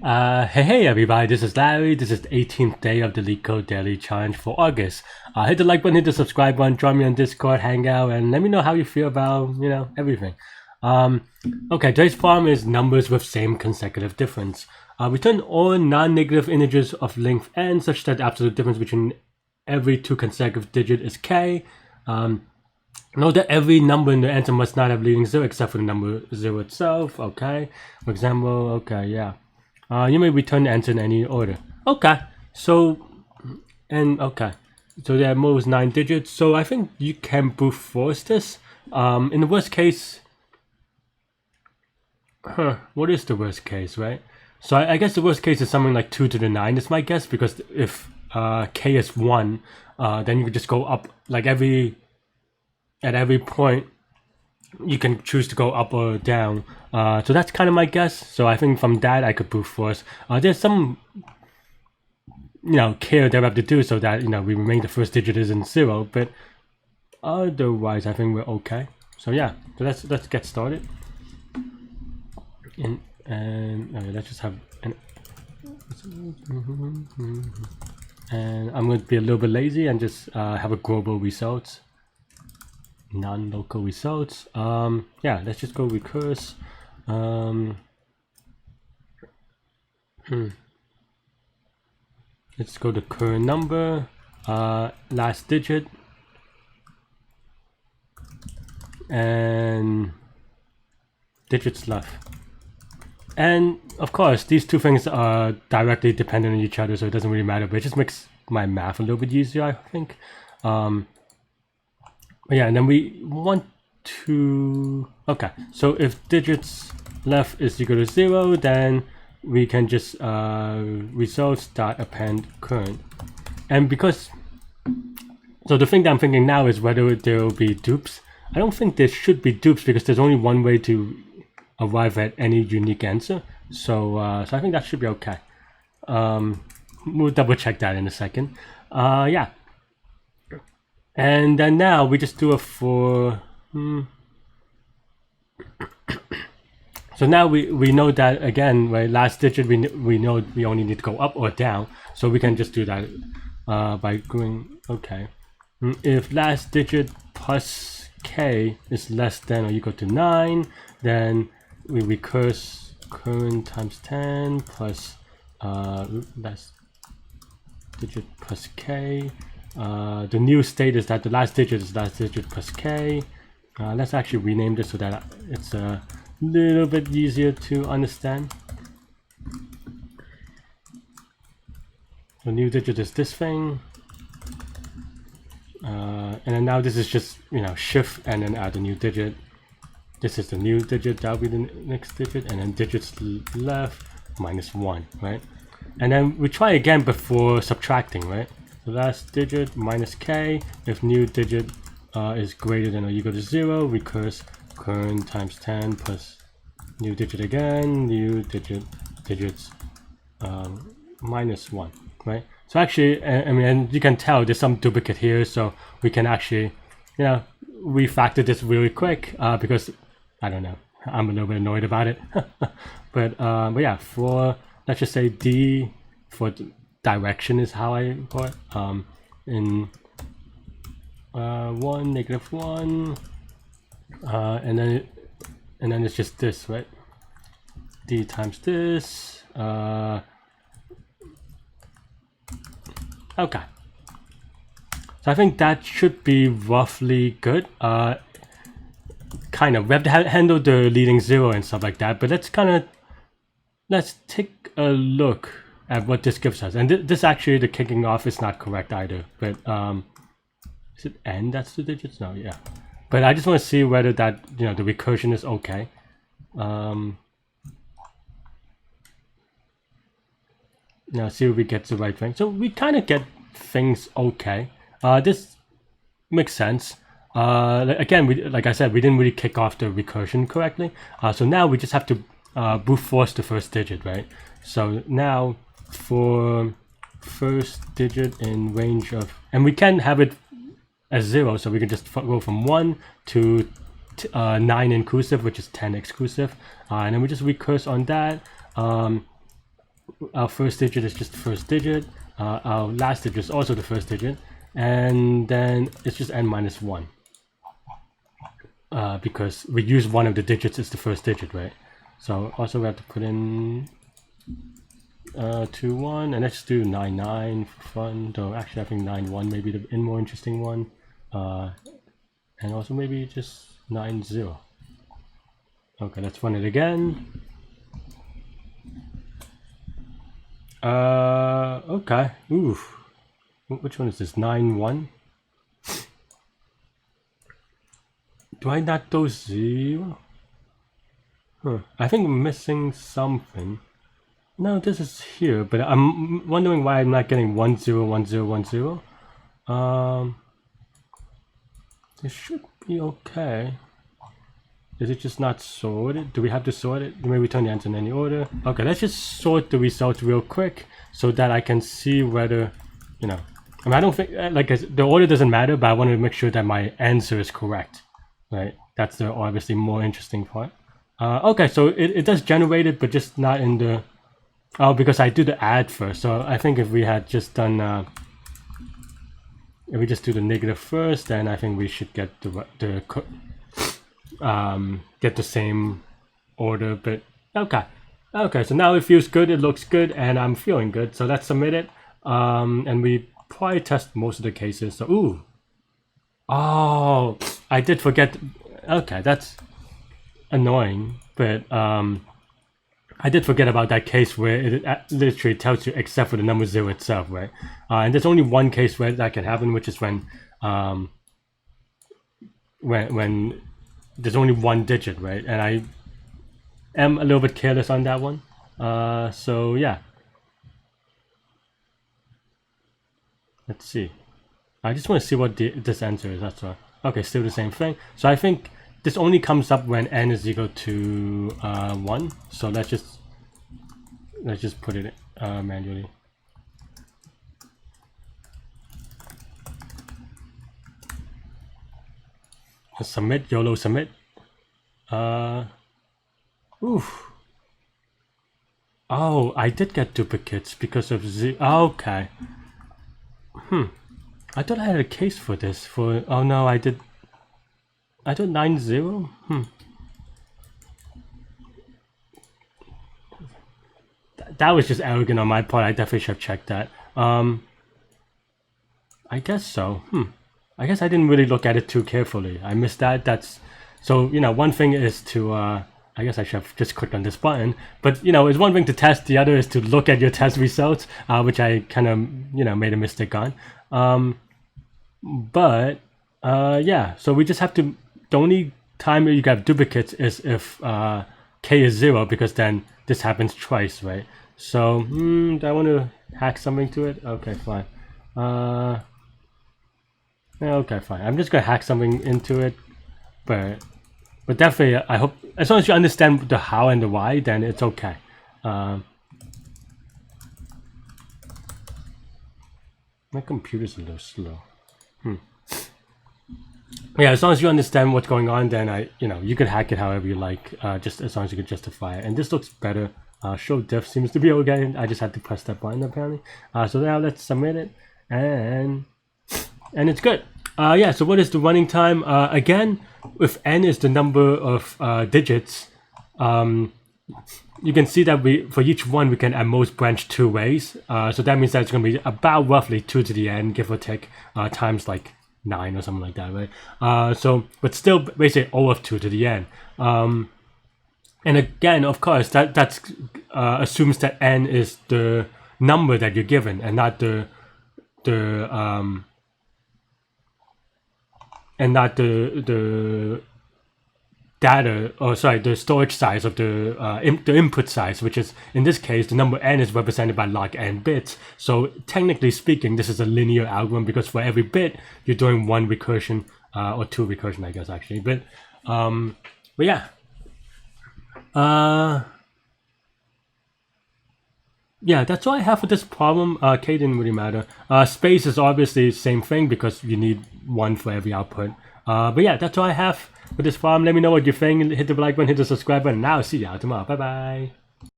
Hey everybody, this is Larry. This is the 18th day of the Leetcode Daily Challenge for August. Hit the like button, hit the subscribe button, join me on Discord, hang out, and let me know how you feel about, everything. Okay, today's problem is numbers with same consecutive difference. Return all non-negative integers of length n such that the absolute difference between every two consecutive digit is k. Note that every number in the answer must not have leading zero except for the number zero itself. Okay, for example, okay, yeah. You may return the answer in any order. Okay, so there are most 9 digits. So I think you can brute force this. In the worst case, what is the worst case, right? So I guess the worst case is something like 2 to the 9 is my guess, because if k is 1, then you could just go up like at every point you can choose to go up or down. So that's kind of my guess. So I think from that I could brute force. There's some care that we have to do so that we remain the first digit isn't 0, but otherwise I think we're okay. So yeah, so let's get started. And okay, let's just have and I'm going to be a little bit lazy and just have a global results, non-local results. Yeah, let's just go recurse. Let's go to current number, last digit, and digits left. And of course, these two things are directly dependent on each other, so it doesn't really matter, but it just makes my math a little bit easier, I think. Yeah, and then we want to... Okay, so if digits left is equal to 0, then we can just results.append current. And because... So the thing that I'm thinking now is whether there will be dupes. I don't think there should be dupes because there's only one way to arrive at any unique answer. So I think that should be okay. We'll double check that in a second. Yeah. And then now we just do a for... So now we know that again, right, last digit we know we only need to go up or down. So we can just do that by going, okay. If last digit plus k is less than or equal to 9, then we recurse current times 10 plus last digit plus k. The new state is that the last digit is last digit plus k. Let's actually rename this so that it's a little bit easier to understand. The new digit is this thing. And then now this is just, shift and then add a new digit. This is the new digit, that'll be the next digit, and then digits left minus 1, right? And then we try again before subtracting, right? The last digit minus k. If new digit is greater than or equal to 0, recurse current times 10 plus new digit again, new digit, digits minus 1, right? So actually, I mean, and you can tell there's some duplicate here, so we can actually, refactor this really quick because, I don't know, I'm a little bit annoyed about it. but yeah, for, let's just say D for direction is how I call it. In 1, negative 1, and then it's just this, right? D times this. Okay. So I think that should be roughly good. Kind of. We have to handle the leading 0 and stuff like that, but let's take a look at what this gives us. And this actually, the kicking off is not correct either, but is it n that's the digits? No, yeah. But I just want to see whether that, the recursion is okay. Now see if we get the right thing. So we kind of get things okay. This makes sense. Again, like I said, we didn't really kick off the recursion correctly. So now we just have to brute force the first digit, right? So now for first digit in range of, and we can have it as 0, so we can just go from 1 to 9 inclusive, which is 10 exclusive, and then we just recurse on that. our first digit is just the first digit, our last digit is also the first digit, and then it's just n minus 1. Because we use one of the digits as the first digit, right? So also we have to put in 2 1, and let's do 9 9 for fun. Though actually I think 9 1 may be the more interesting one, and also maybe just 9 0. Okay, let's run it again. Okay. Oof. Which one is this? 9 1. Do I not do 0? I think I'm missing something. No, this is here, but I'm wondering why I'm not getting 1 0 1 0 1 0. This should be okay. Is it just not sorted? Do we have to sort it? Maybe return the answer in any order. Okay, let's just sort the results real quick so that I can see whether, you know, I mean, I don't think, like, the order doesn't matter, but I want to make sure that my answer is correct, right? That's the obviously more interesting part. Okay, so it does generate it, but just not in the, oh, because I do the add first. So I think if we had just done, if we just do the negative first, then I think we should get get the same order, but okay. Okay, so now it feels good, it looks good, and I'm feeling good. So let's submit it. And we probably test most of the cases. So, ooh. Oh, I did forget. Okay, that's annoying, but I did forget about that case where it literally tells you except for the number 0 itself, right? And there's only one case where that can happen, which is when there's only one digit, right? And I am a little bit careless on that one. So yeah. Let's see. I just want to see what this answer is, that's all. Okay, still the same thing. So I think this only comes up when n is equal to 1. So let's just put it manually. Submit, YOLO submit. Oof. Oh, I did get duplicates because of okay. I thought I had a case for this. Oh no, I did 9 0. That was just arrogant on my part. I definitely should have checked that. I guess so. I guess I didn't really look at it too carefully. I missed that. That's so, you know, one thing is to I guess I should have just clicked on this button, but you know, it's one thing to test, the other is to look at your test results, which I kind of, you know, made a mistake on. Yeah, so we just have to, the only time you have duplicates is if k is 0, because then this happens twice, right? So do I want to hack something to it? Okay, fine. Okay, fine. I'm just gonna hack something into it, but definitely, I hope as long as you understand the how and the why, then it's okay. My computer's a little slow. Yeah, as long as you understand what's going on, then you could hack it however you like, just as long as you can justify it. And this looks better. Show diff seems to be okay. I just had to press that button apparently. So now let's submit it, and it's good. Yeah, so what is the running time? Again, if n is the number of digits, you can see that for each one we can at most branch 2 ways. So that means that it's going to be about roughly 2 to the n, give or take, times like 9 or something like that, right? But still basically O of 2 to the n. And again, of course, that assumes that n is the number that you're given and not the data, or sorry, the storage size of the input size, which is, in this case, the number n is represented by log n bits. So technically speaking, this is a linear algorithm because for every bit, you're doing 1 recursion, or 2 recursion, I guess, actually. But yeah. Yeah, that's all I have for this problem. K didn't really matter. Space is obviously the same thing because you need 1 for every output. But yeah, that's all I have for this problem. Let me know what you think. Hit the like button, hit the subscribe button, and I'll see y'all tomorrow. Bye bye.